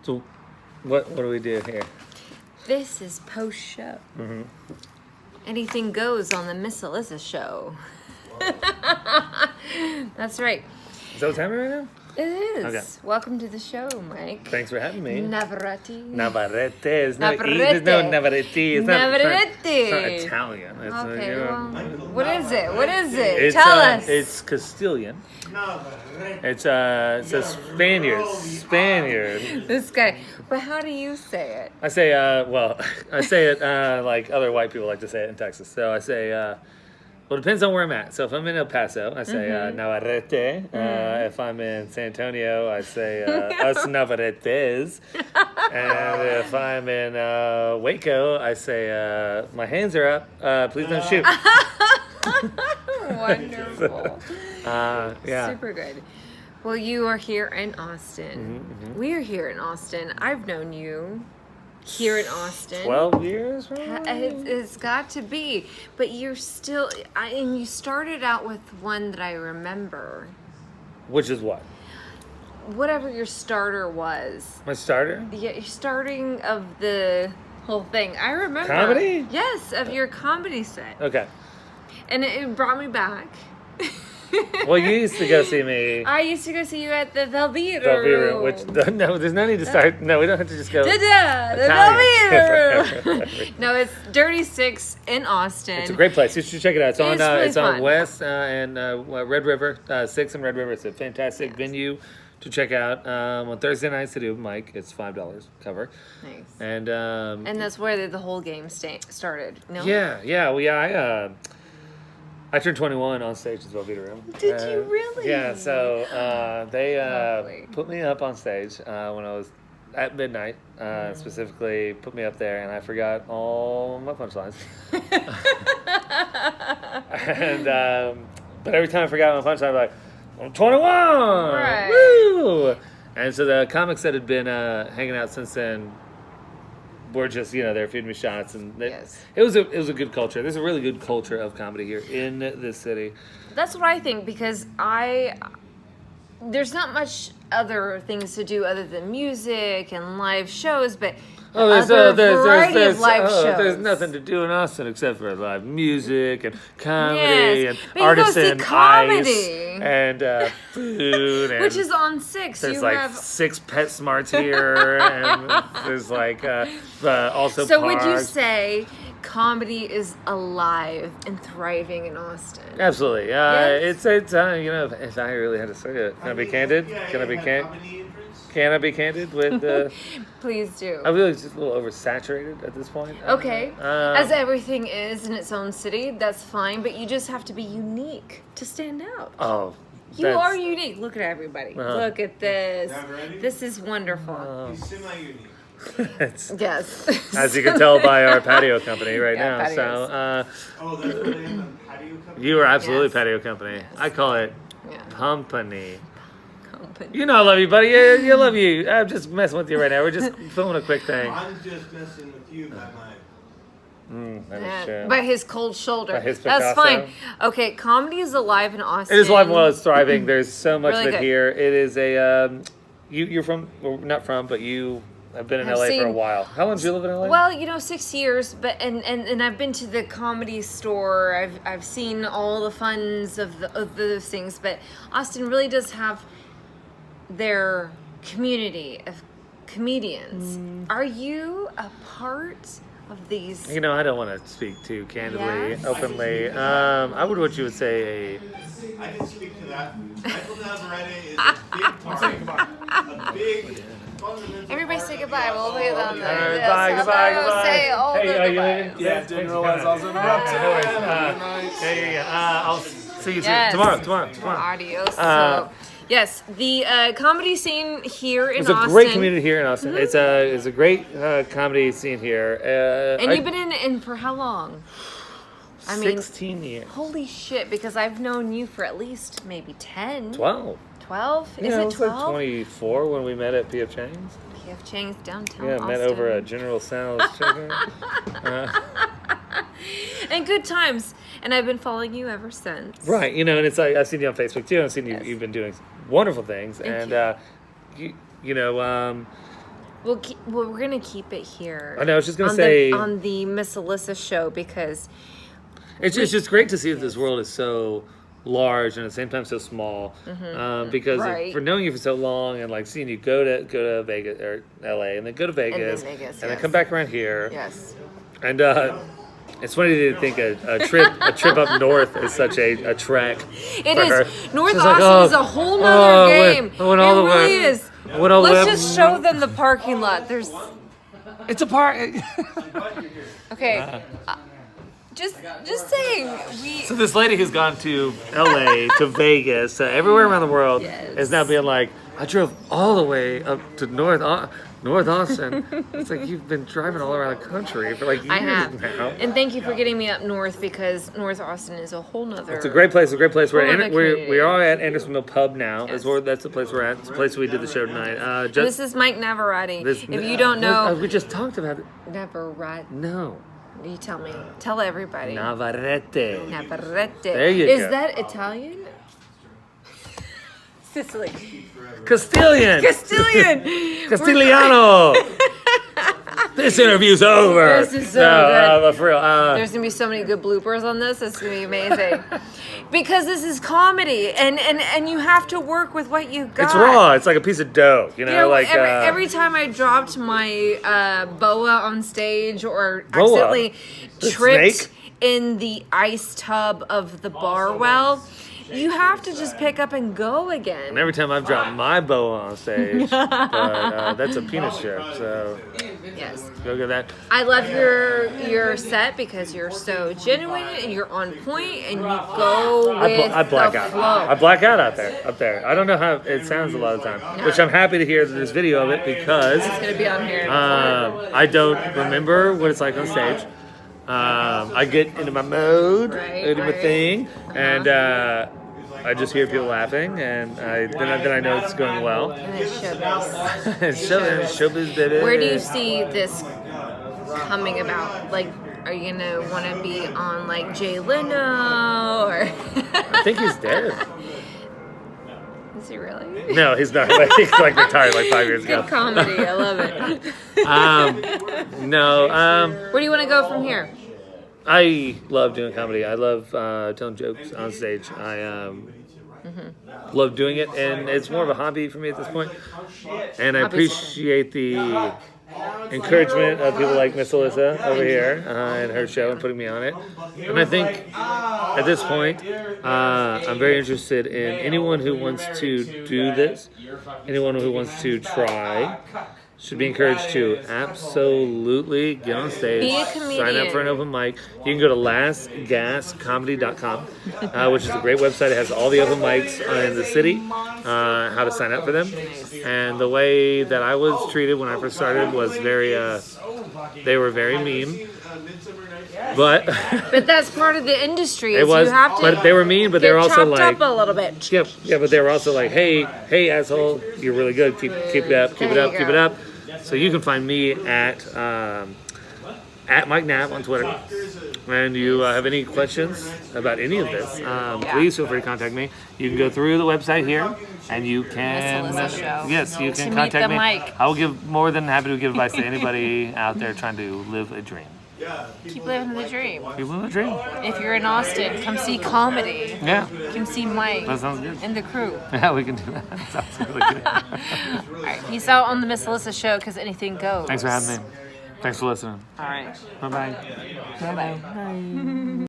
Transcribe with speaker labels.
Speaker 1: So, what do we do here?
Speaker 2: This is post-show.
Speaker 1: Mm-hmm.
Speaker 2: Anything goes on the missile is a show. That's right.
Speaker 1: Is that what's happening right now?
Speaker 2: It is.
Speaker 1: Okay.
Speaker 2: Welcome to the show, Mike.
Speaker 1: Thanks for having me.
Speaker 2: Navarette.
Speaker 1: Navarette. There's no
Speaker 2: Navarette.
Speaker 1: Navarette. It's
Speaker 2: Navarette.
Speaker 1: not Italian. It's,
Speaker 2: Okay, well,
Speaker 1: know,
Speaker 2: what is it? What is it?
Speaker 1: it's,
Speaker 2: Tell us.
Speaker 1: It's Castilian. It's a Spaniard. Spaniard.
Speaker 2: This guy. But how do you say it?
Speaker 1: I say, I say it like other white people like to say it in Texas. So I say, well, it depends on where I'm at. So if I'm in El Paso, I say Navarrete. If I'm in San Antonio, I say us Navarretes. And if I'm in Waco, I say my hands are up. Please don't shoot.
Speaker 2: Wonderful.
Speaker 1: Yeah.
Speaker 2: Super good. Well, you are here in Austin.
Speaker 1: Mm-hmm.
Speaker 2: We are here in Austin. I've known you here in Austin.
Speaker 1: 12 years?
Speaker 2: It's got to be. But you're still, and you started out with one that I remember.
Speaker 1: Which is what?
Speaker 2: Whatever your starter was.
Speaker 1: My starter?
Speaker 2: Yeah, your starting of the whole thing. I remember.
Speaker 1: Comedy?
Speaker 2: Yes, of your comedy set.
Speaker 1: Okay.
Speaker 2: And it brought me back.
Speaker 1: Well, you used to go see me.
Speaker 2: I used to go see you at the Velveeta
Speaker 1: Velveeta,
Speaker 2: Room.
Speaker 1: which no, there's no need to start. No, we don't have to just go.
Speaker 2: The
Speaker 1: Italian.
Speaker 2: Velveeta Room. No, it's Dirty Six in Austin.
Speaker 1: It's a great place. You should check it out. It's on.
Speaker 2: really
Speaker 1: It's on
Speaker 2: fun.
Speaker 1: West and Red River, 6 and Red River. It's a fantastic venue to check out. On Thursday nights to do with Mike, it's $5 cover.
Speaker 2: Nice.
Speaker 1: And
Speaker 2: that's where the whole game started. No.
Speaker 1: I turned 21 on stage at Velveeta Room.
Speaker 2: Did you really?
Speaker 1: Yeah, so they
Speaker 2: Lovely.
Speaker 1: put me up on stage when I was at midnight, specifically put me up there, and I forgot all my punchlines. And but every time I forgot my punchline, I'm like, I'm 21!
Speaker 2: Right.
Speaker 1: Woo! And so the comics that had been hanging out since then were just, they're feeding me shots, and
Speaker 2: Yes.
Speaker 1: it was a good culture. There's a really good culture of comedy here in this city.
Speaker 2: That's what I think, because there's not much other things to do other than music and live shows, but
Speaker 1: There's
Speaker 2: variety of live shows.
Speaker 1: There's nothing to do in Austin except for live music and comedy
Speaker 2: Yes,
Speaker 1: and
Speaker 2: but you go see
Speaker 1: artisan
Speaker 2: comedy.
Speaker 1: ice and food. And
Speaker 2: which is on 6.
Speaker 1: there's
Speaker 2: You
Speaker 1: like
Speaker 2: have
Speaker 1: 6 PetSmarts here, and there's like also
Speaker 2: So would you
Speaker 1: parks.
Speaker 2: say comedy is alive and thriving in Austin?
Speaker 1: Absolutely.
Speaker 2: Yes?
Speaker 1: It's if I really had to say it, can I be candid? Can I be candid? Can I be candid with?
Speaker 2: Please do.
Speaker 1: I feel like it's just a little oversaturated at this point.
Speaker 2: Okay. As everything is in its own city, that's fine, but you just have to be unique to stand out.
Speaker 1: Oh,
Speaker 2: You are unique. Look at everybody. Look at this.
Speaker 3: Navarette?
Speaker 2: This is wonderful.
Speaker 3: He's semi-unique.
Speaker 1: It's,
Speaker 2: Yes.
Speaker 1: as you can tell by our patio company right
Speaker 2: Yeah,
Speaker 1: now.
Speaker 2: patios.
Speaker 1: So
Speaker 3: Oh, that's what they have a patio company?
Speaker 1: you are absolutely
Speaker 2: Yes.
Speaker 1: patio company.
Speaker 2: Yes.
Speaker 1: I call it
Speaker 2: Yeah.
Speaker 1: company.
Speaker 2: Company.
Speaker 1: You know I love you, buddy. You love you. I'm just messing with you right now. We're just filming a quick thing.
Speaker 3: I'm just messing with you by my...
Speaker 1: That is
Speaker 2: Yeah,
Speaker 1: true.
Speaker 2: by his cold shoulder.
Speaker 1: By his
Speaker 2: That's
Speaker 1: Picasso.
Speaker 2: fine. Okay, comedy is alive in Austin.
Speaker 1: It is live while it's thriving. There's so much
Speaker 2: Really
Speaker 1: of it
Speaker 2: good.
Speaker 1: here. It is a you're from, well, not from, but you have been in
Speaker 2: Have
Speaker 1: LA for a
Speaker 2: seen-
Speaker 1: while. How long did you live in LA?
Speaker 2: Well, 6 years, but and I've been to the comedy store. I've seen all the funs of those things, but Austin really does have their community of comedians. Are you a part of these?
Speaker 1: I don't want to speak too candidly,
Speaker 2: Yes?
Speaker 1: openly. I would what you would say
Speaker 3: I can speak to that. Michael Navarette is a big part. A big fundamental
Speaker 2: Everybody
Speaker 3: part
Speaker 2: say
Speaker 3: of
Speaker 2: goodbye.
Speaker 3: the
Speaker 2: We'll
Speaker 3: Austin
Speaker 2: put it on
Speaker 3: comedy.
Speaker 2: there.
Speaker 1: All right,
Speaker 2: Yes,
Speaker 1: bye,
Speaker 2: I'll
Speaker 1: goodbye,
Speaker 2: go
Speaker 1: goodbye.
Speaker 2: say all
Speaker 1: Hey,
Speaker 2: the
Speaker 1: are you
Speaker 2: goodbye.
Speaker 1: leaving?
Speaker 4: Yeah, didn't realize I was interrupted.
Speaker 1: No worries.
Speaker 4: Good night.
Speaker 1: Yeah. I'll see you
Speaker 2: Yes.
Speaker 1: soon. Tomorrow.
Speaker 2: Adios. Yes, the comedy scene here in
Speaker 1: It's a
Speaker 2: Austin.
Speaker 1: great community here in Austin. It's a great comedy scene here.
Speaker 2: And you've been in for how long? I mean,
Speaker 1: 16 years.
Speaker 2: holy shit, because I've known you for at least maybe 10.
Speaker 1: 12.
Speaker 2: 12? Is
Speaker 1: Yeah,
Speaker 2: it
Speaker 1: was like
Speaker 2: 12?
Speaker 1: 24 when we met at P.F. Chang's.
Speaker 2: P.F. Chang's downtown
Speaker 1: Yeah,
Speaker 2: Austin.
Speaker 1: met over a General Tso's chicken.
Speaker 2: And good times. And I've been following you ever since.
Speaker 1: Right, and it's like I've seen you on Facebook too. I've seen
Speaker 2: Yes.
Speaker 1: you've been doing wonderful things,
Speaker 2: Thank
Speaker 1: and
Speaker 2: we're gonna keep it here.
Speaker 1: I know. I was just gonna
Speaker 2: on
Speaker 1: say
Speaker 2: on the Miss Alyssa show because
Speaker 1: it's just great to see that this world is so large and at the same time so small. Because
Speaker 2: Right.
Speaker 1: for knowing you for so long and like seeing you go to Vegas or LA and then go to Vegas and
Speaker 2: Vegas,
Speaker 1: then
Speaker 2: yes.
Speaker 1: come back around here.
Speaker 2: yes,
Speaker 1: And it's funny to think a trip up north is such a trek.
Speaker 2: it
Speaker 1: for
Speaker 2: is.
Speaker 1: her.
Speaker 2: North
Speaker 1: She's
Speaker 2: Austin
Speaker 1: like,
Speaker 2: is a whole nother game.
Speaker 1: I went all the
Speaker 2: it really
Speaker 1: way.
Speaker 2: is.
Speaker 1: I went all the
Speaker 2: Let's
Speaker 1: way
Speaker 2: just show them the parking lot. There's
Speaker 1: It's a park.
Speaker 2: okay. Just saying we.
Speaker 1: So this lady who's gone to LA, to Vegas, everywhere around the world,
Speaker 2: Yes.
Speaker 1: is now being like, I drove all the way up to North Austin. It's like you've been driving all around the country for like years
Speaker 2: I have.
Speaker 1: now.
Speaker 2: And thank you for getting me up north because North Austin is a whole nother.
Speaker 1: It's a great place. We're
Speaker 2: Full of
Speaker 1: at,
Speaker 2: the
Speaker 1: we are
Speaker 2: community.
Speaker 1: at Andersonville Pub now.
Speaker 2: Yes.
Speaker 1: That's the place we're at. It's the place we did the show tonight.
Speaker 2: This is Mike Navarette.
Speaker 1: this-
Speaker 2: If you don't know,
Speaker 1: we just talked about it.
Speaker 2: Navarette.
Speaker 1: No,
Speaker 2: You tell me. Tell everybody.
Speaker 1: Navarette.
Speaker 2: Navarette.
Speaker 1: There you
Speaker 2: Is
Speaker 1: go.
Speaker 2: that Italian? Sicily.
Speaker 1: Castilian.
Speaker 2: Castilian.
Speaker 1: Castiliano. This interview's over.
Speaker 2: This is so good.
Speaker 1: But for real.
Speaker 2: There's gonna be so many good bloopers on this. It's gonna be amazing. Because this is comedy, and you have to work with what you got.
Speaker 1: It's raw. It's like a piece of dough. You know,
Speaker 2: You know,
Speaker 1: like
Speaker 2: every time I dropped my boa on stage or
Speaker 1: Boa?
Speaker 2: accidentally
Speaker 1: The
Speaker 2: tripped
Speaker 1: snake?
Speaker 2: in the ice tub of the bar well, you have to just pick up and go again.
Speaker 1: And every time I've dropped my boa on stage, but that's a penis joke. So
Speaker 2: Yes.
Speaker 1: go get that.
Speaker 2: I love your set because you're so genuine and you're on point and you go with
Speaker 1: I black
Speaker 2: the
Speaker 1: out.
Speaker 2: flow.
Speaker 1: I black out up there. I don't know how it sounds a lot of the time, which I'm happy to hear that there's video of it because
Speaker 2: It's gonna be on here.
Speaker 1: I don't remember what it's like on stage. I get into my mode,
Speaker 2: Right,
Speaker 1: into my
Speaker 2: right.
Speaker 1: thing, and I just hear people laughing, and then I know it's going well.
Speaker 2: And it's showbiz.
Speaker 1: It's showbiz, baby.
Speaker 2: Where do you see this coming about? Like, are you gonna want to be on like Jay Leno or?
Speaker 1: I think he's dead.
Speaker 2: Is he really?
Speaker 1: No, he's not. He's like retired like 5 years ago.
Speaker 2: Good comedy. I love it.
Speaker 1: No.
Speaker 2: Where do you want to go from here?
Speaker 1: I love doing comedy. I love telling jokes on stage. I love doing it, and it's more of a hobby for me at this point. And I appreciate the encouragement of people like Miss Alyssa over here and her show and putting me on it. And I think at this point, I'm very interested in anyone who wants to do this, anyone who wants to try. Should be encouraged to absolutely get on stage,
Speaker 2: Be a
Speaker 1: sign up
Speaker 2: comedian.
Speaker 1: for an open mic. You can go to lastgascomedy.com, which is a great website. It has all the open mics in the city, how to sign up for them. And the way that I was treated when I first started was they were very mean. But
Speaker 2: But that's part of the industry.
Speaker 1: it
Speaker 2: is
Speaker 1: was,
Speaker 2: you have to
Speaker 1: but they were mean, but they
Speaker 2: get
Speaker 1: were also
Speaker 2: chopped
Speaker 1: like,
Speaker 2: up a little bit.
Speaker 1: yeah, but they were also like, hey, asshole, you're really good. Keep it up, keep it
Speaker 2: There
Speaker 1: up,
Speaker 2: you
Speaker 1: keep
Speaker 2: go.
Speaker 1: it up. So you can find me at Mike Knapp on Twitter. And you have any questions about any of this, please feel free to contact me. You can go through the website here, and you can
Speaker 2: Miss Alyssa Show.
Speaker 1: yes, you
Speaker 2: To
Speaker 1: can
Speaker 2: meet
Speaker 1: contact
Speaker 2: the
Speaker 1: me.
Speaker 2: mic.
Speaker 1: I will give more than happy to give advice to anybody out there trying to live a dream.
Speaker 2: Keep living the dream.
Speaker 1: You live a dream?
Speaker 2: If you're in Austin, come see comedy.
Speaker 1: Yeah,
Speaker 2: Come see Mike
Speaker 1: that sounds good.
Speaker 2: and the crew.
Speaker 1: Yeah, we can do that. That sounds really good.
Speaker 2: All right, peace out on the Miss Alyssa Show because anything goes.
Speaker 1: Thanks for having me. Thanks for listening.
Speaker 2: All right.
Speaker 1: Bye bye.
Speaker 2: Bye bye.